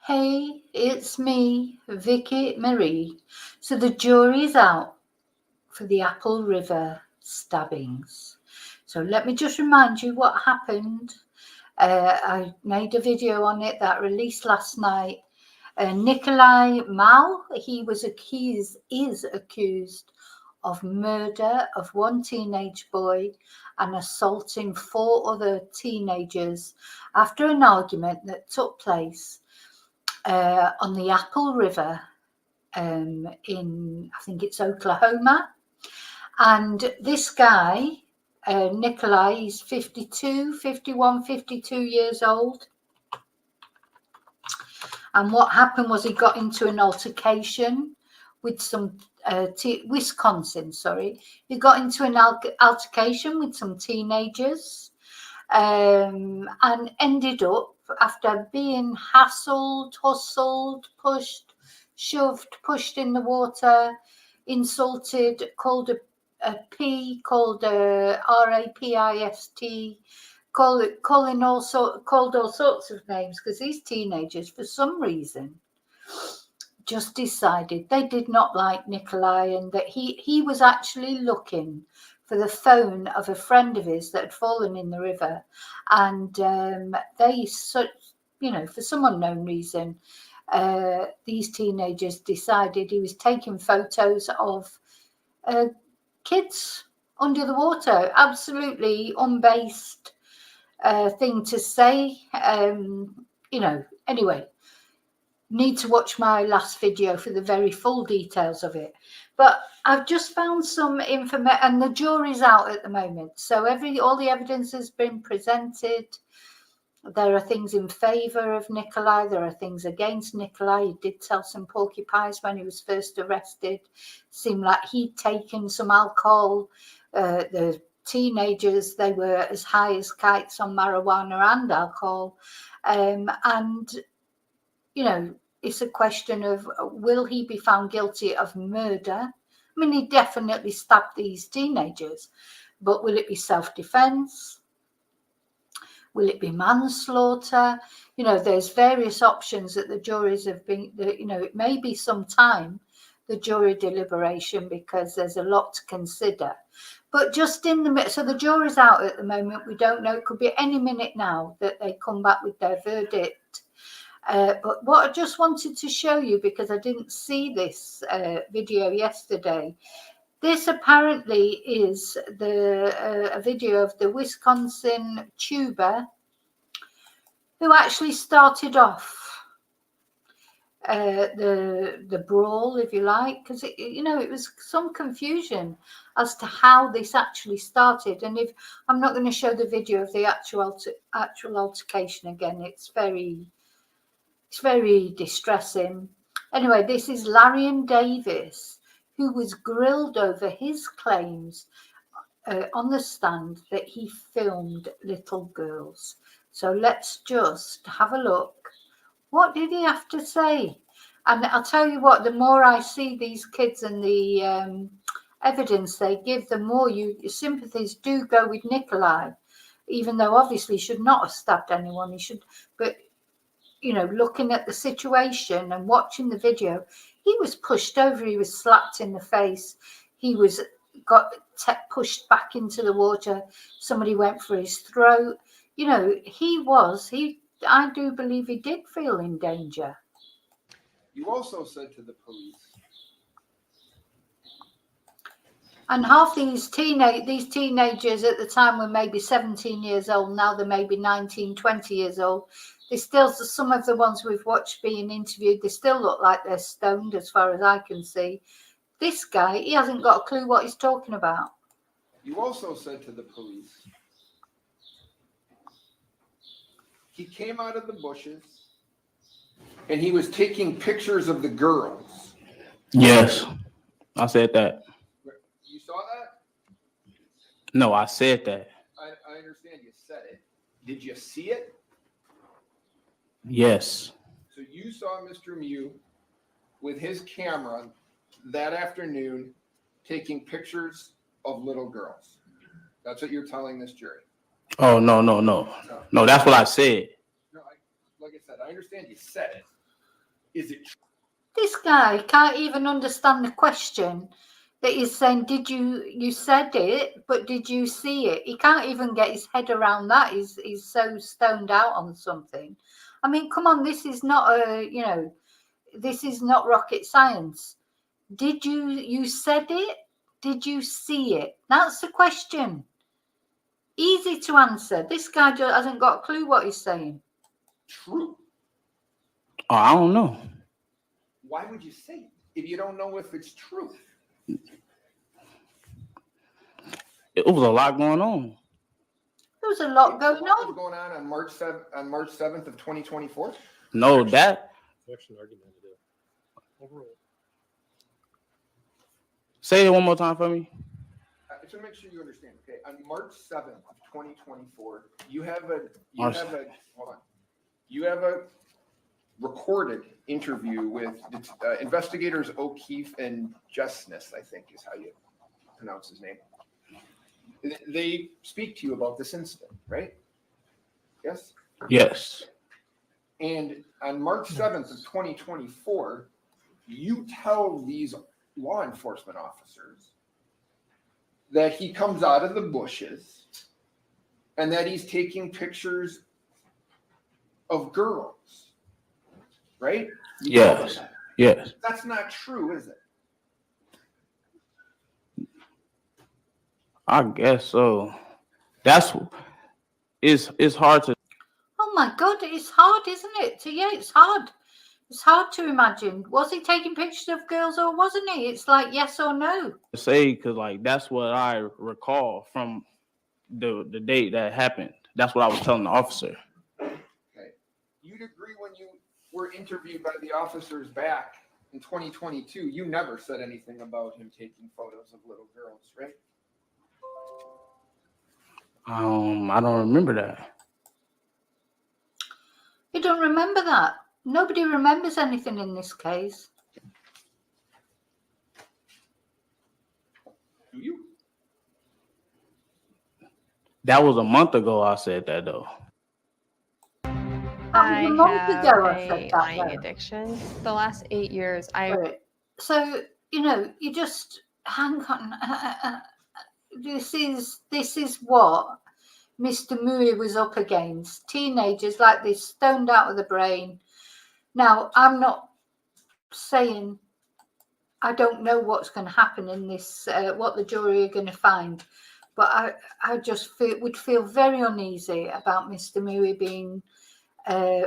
Hey, it's me, Vicki Marie. So the jury's out for the Apple River stabbings. So let me just remind you what happened. I made a video on it that released last night. Nicolae Mal, he is accused of murder of one teenage boy and assaulting 4 other teenagers after an argument that took place on the Apple River in, I think it's Oklahoma. And this guy, Nicolae, he's 52 years old. And what happened was he got into an altercation with some Wisconsin, he got into an altercation with some teenagers and ended up, after being hassled, hustled, pushed, shoved, pushed in the water, insulted, called a P, called a RAPIST, called all sorts of names, because these teenagers, for some reason, just decided they did not like Nicolae, and that he was actually looking for the phone of a friend of his that had fallen in the river, and they, for some unknown reason, these teenagers decided he was taking photos of kids under the water. Absolutely unbased thing to say. Anyway, need to watch my last video for the very full details of it. But I've just found some information, and the jury's out at the moment. So all the evidence has been presented. There are things in favour of Nicolae. There are things against Nicolae. He did sell some porcupines when he was first arrested. Seemed like he'd taken some alcohol. The teenagers, they were as high as kites on marijuana and alcohol. It's a question of, will he be found guilty of murder? I mean, he definitely stabbed these teenagers, but will it be self-defense? Will it be manslaughter? There's various options that the juries have been, it may be some time, the jury deliberation, because there's a lot to consider. But just in the minute, so the jury's out at the moment. We don't know. It could be any minute now that they come back with their verdict. But what I just wanted to show you, because I didn't see this video yesterday, this apparently is a video of the Wisconsin tuber who actually started off the brawl, if you like, because it was some confusion as to how this actually started. And if I'm not going to show the video of the actual altercation again, it's very distressing. Anyway, this is Larian Davis, who was grilled over his claims on the stand that he filmed little girls. So let's just have a look. What did he have to say? And I'll tell you what, the more I see these kids and the evidence they give, the more your sympathies do go with Nicolae, even though obviously he should not have stabbed anyone. He should, but looking at the situation and watching the video, he was pushed over, he was slapped in the face, he was pushed back into the water, somebody went for his throat. I do believe he did feel in danger. You also said to the police. And half these teenagers at the time were maybe 17 years old. Now they're maybe 19, 20 years old. They still, some of the ones we've watched being interviewed, they still look like they're stoned as far as I can see. This guy, he hasn't got a clue what he's talking about. You also said to the police, he came out of the bushes and he was taking pictures of the girls. Yes, I said that. You saw that? No, I said that. I understand you said it. Did you see it? Yes. So you saw Mr. Mew with his camera that afternoon taking pictures of little girls. That's what you're telling this jury. Oh, no. No, that's what I said. No, like I said, I understand you said it. Is it true? This guy can't even understand the question that he's saying, you said it, but did you see it? He can't even get his head around that. He's so stoned out on something. I mean, come on, this is not this is not rocket science. You said it? Did you see it? That's the question. Easy to answer. This guy just hasn't got a clue what he's saying. True. Oh, I don't know. Why would you say it if you don't know if it's true? It was a lot going on. There was a lot going What was on. going on March 7th of 2024? No, that. Objection argumentative. Overruled. Say it one more time for me. To make sure you understand, okay, on March 7th of 2024, you have a recorded interview with investigators O'Keefe and Jessness, I think is how you pronounce his name. They speak to you about this incident, right? Yes? Yes. And on March 7th of 2024, you tell these law enforcement officers that he comes out of the bushes and that he's taking pictures of girls, right? Yes. Yes. That's not true, is it? I guess so. It's hard to. Oh my God, it's hard, isn't it? Yeah, it's hard. It's hard to imagine. Was he taking pictures of girls or wasn't he? It's like yes or no. Say, because like that's what I recall from the date that happened. That's what I was telling the officer. Okay. You'd agree when you were interviewed by the officers back in 2022, you never said anything about him taking photos of little girls, right? I don't remember that. You don't remember that? Nobody remembers anything in this case. Do you? That was a month ago I said that though. I a month have ago I a said that, lying though. addiction. The last 8 years, Right. So, you just hang on. This is what Mr. Mui was up against. Teenagers like this, stoned out of the brain. Now, I'm not saying I don't know what's going to happen in this, what the jury are going to find, but I just would feel very uneasy about Mr. Mui being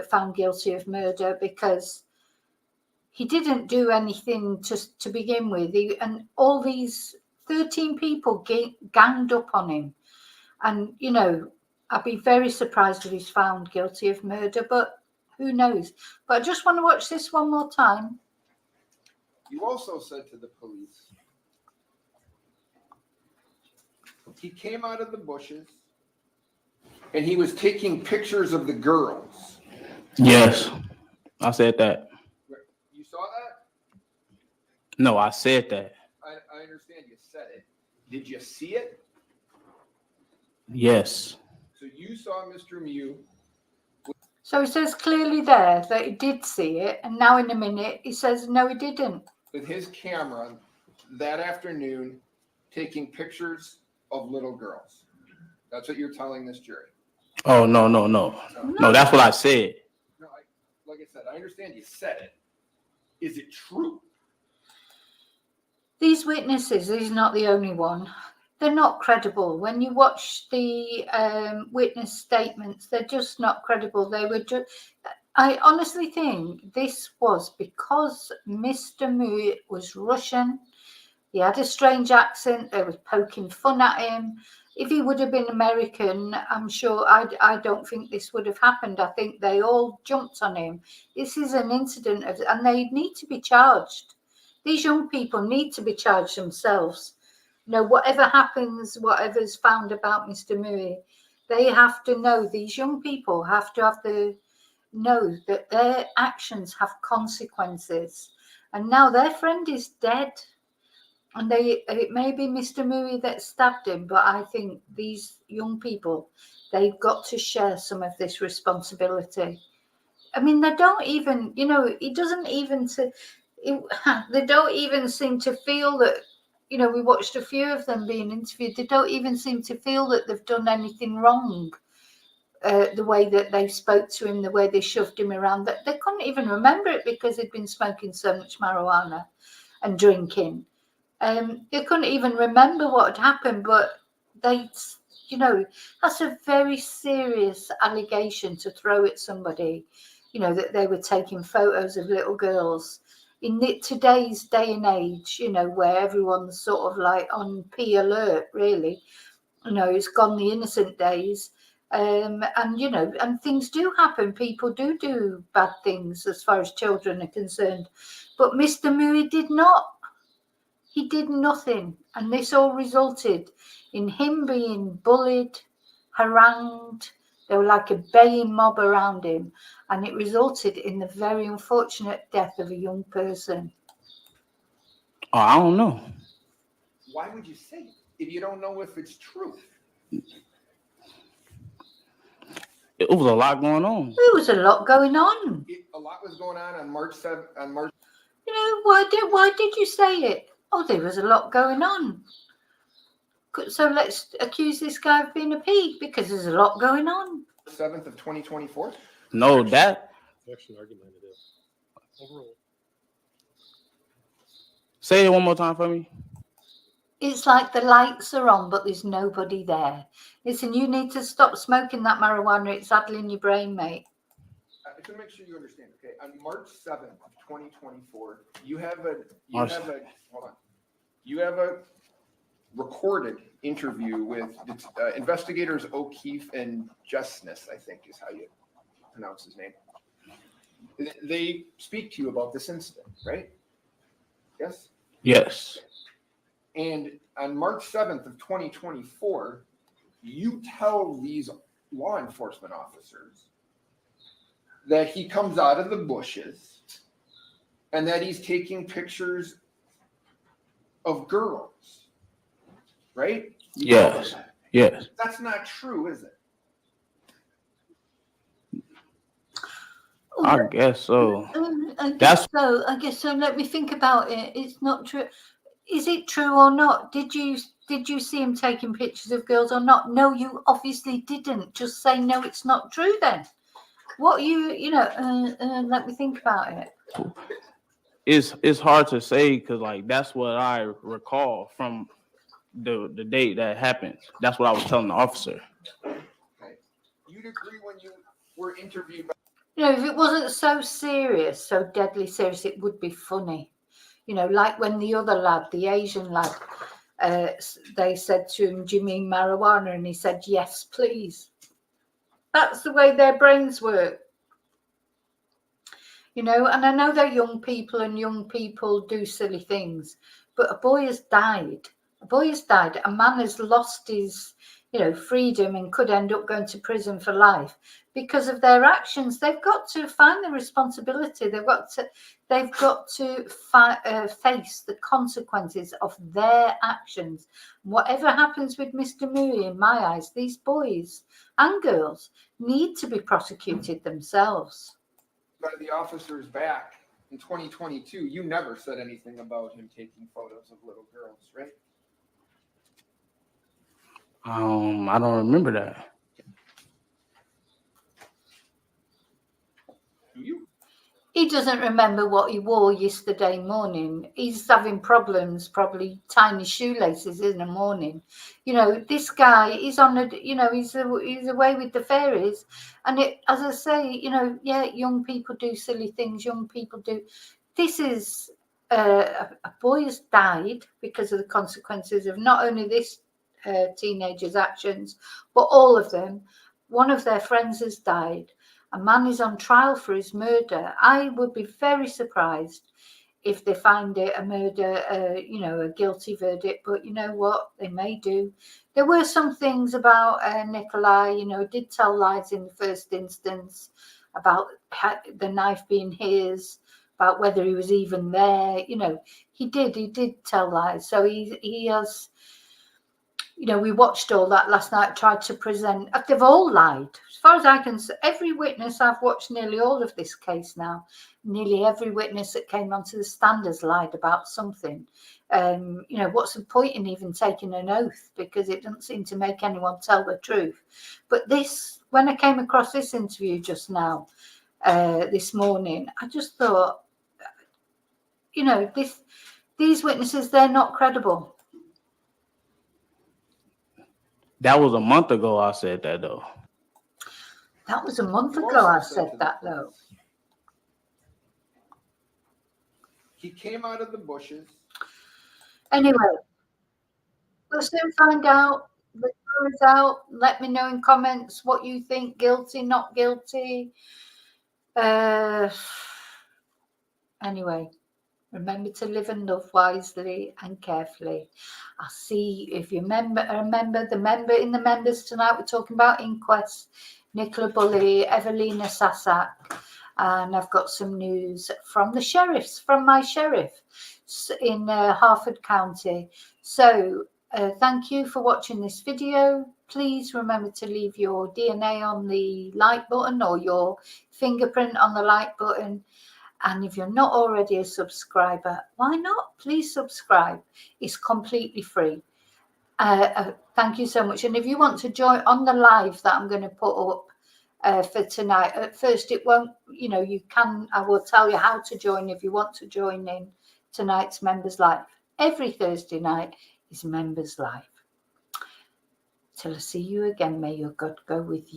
found guilty of murder because he didn't do anything to begin with. And all these 13 people ganged up on him. And, I'd be very surprised if he's found guilty of murder, but who knows? But I just want to watch this one more time. You also said to the police, he came out of the bushes and he was taking pictures of the girls. Yes. I said that. You saw that? No, I said that. I understand you said it. Did you see it? Yes. So you saw Mr. Mew. So he says clearly there that he did see it. And now in a minute, he says, no, he didn't. With his camera that afternoon taking pictures of little girls. That's what you're telling this jury. Oh, no. No, that's what I said. No, like I said, I understand you said it. Is it true? These witnesses, he's not the only one. They're not credible. When you watch the witness statements, they're just not credible. I honestly think this was because Mr. Mui was Russian. He had a strange accent. They were poking fun at him. If he would have been American, I'm sure I don't think this would have happened. I think they all jumped on him. This is an incident and they need to be charged. These young people need to be charged themselves. Whatever happens, whatever's found about Mr. Mui, they have to know, these young people have to know that their actions have consequences. And now their friend is dead. And it may be Mr. Mui that stabbed him, but I think these young people, they've got to share some of this responsibility. I mean, they don't even, it doesn't even they don't even seem to feel that, we watched a few of them being interviewed. They don't even seem to feel that they've done anything wrong. The way that they spoke to him, the way they shoved him around, that they couldn't even remember it because they'd been smoking so much marijuana and drinking. They couldn't even remember what had happened, but they, that's a very serious allegation to throw at somebody, that they were taking photos of little girls in today's day and age, where everyone's sort of like on P alert, really. It's gone the innocent days. And things do happen. People do bad things as far as children are concerned. But Mr. Mui did not. He did nothing. And this all resulted in him being bullied, harangued. There were like a baying mob around him. And it resulted in the very unfortunate death of a young person. Oh, I don't know. Why would you say it if you don't know if it's true? It was a lot going on. There was a lot going on. A lot was going on March 7th. On March. Why did you say it? Oh, there was a lot going on. So let's accuse this guy of being a pig because there's a lot going on. 7th of 2024. No, that. Objection argumentative. Overruled. Say it one more time for me. It's like the lights are on, but there's nobody there. Listen, you need to stop smoking that marijuana. It's addling your brain, mate. To make sure you understand, okay, on March 7th of 2024, you have a recorded interview with investigators O'Keefe and Justness, I think is how you pronounce his name. They speak to you about this incident, right? Yes? Yes. And on March 7th of 2024, you tell these law enforcement officers that he comes out of the bushes and that he's taking pictures of girls, right? Yes. Yes. That's not true, is it? I guess so. I guess so. Let me think about it. It's not true. Is it true or not? Did you see him taking pictures of girls or not? No, you obviously didn't. Just say no, it's not true then. What let me think about it. It's hard to say because like that's what I recall from the date that happened. That's what I was telling the officer. Okay. You'd agree when you were interviewed by If it wasn't so serious, so deadly serious, it would be funny. Like when the other lad, the Asian lad, they said to him, "Do you mean marijuana?" And he said, "Yes, please." That's the way their brains work. And I know they're young people and young people do silly things, but a boy has died. A man has lost his, freedom and could end up going to prison for life because of their actions. They've got to find the responsibility. They've got to face the consequences of their actions. Whatever happens with Mr. Mui, in my eyes, these boys and girls need to be prosecuted themselves. the officers back in 2022, you never said anything about him taking photos of little girls, right? I don't remember that. Do you? He doesn't remember what he wore yesterday morning. He's having problems, probably tying his shoelaces in the morning. This guy is on he's away with the fairies. And as I say, young people do silly things. Young people do. This is a boy has died because of the consequences of not only this teenager's actions, but all of them. One of their friends has died. A man is on trial for his murder. I would be very surprised if they find it a murder, a guilty verdict. But you know what? They may do. There were some things about Nicolae, did tell lies in the first instance about the knife being his, about whether he was even there. He did tell lies. So he has, you know, we watched all that last night, tried to present. They've all lied. As far as I can see, every witness, I've watched nearly all of this case now. Nearly every witness that came onto the stand has lied about something. You know, what's the point in even taking an oath? Because it doesn't seem to make anyone tell the truth. But this, when I came across this interview just now, this morning, I just thought, you know, these witnesses, they're not credible. That was a month ago I said that though. That was a month You ago also I said to said the that, police, though. He came out of the bushes. Anyway, we'll soon find out. The jury's out. Let me know in comments what you think. Guilty, not guilty. Anyway, remember to live and love wisely and carefully. I'll see if you remember the member in the members tonight. We're talking about inquests. Nicola Bully, Evelina Sasak, and I've got some news from the sheriffs, from my sheriff in Harford County. So thank you for watching this video. Please remember to leave your DNA on the like button or your fingerprint on the like button. And if you're not already a subscriber, why not? Please subscribe. It's completely free. Thank you so much. And if you want to join on the live that I'm going to put up for tonight, at first it won't, you know, you can, I will tell you how to join if you want to join in tonight's Members Live. Every Thursday night is Members Live. Till I see you again, may your God go with you.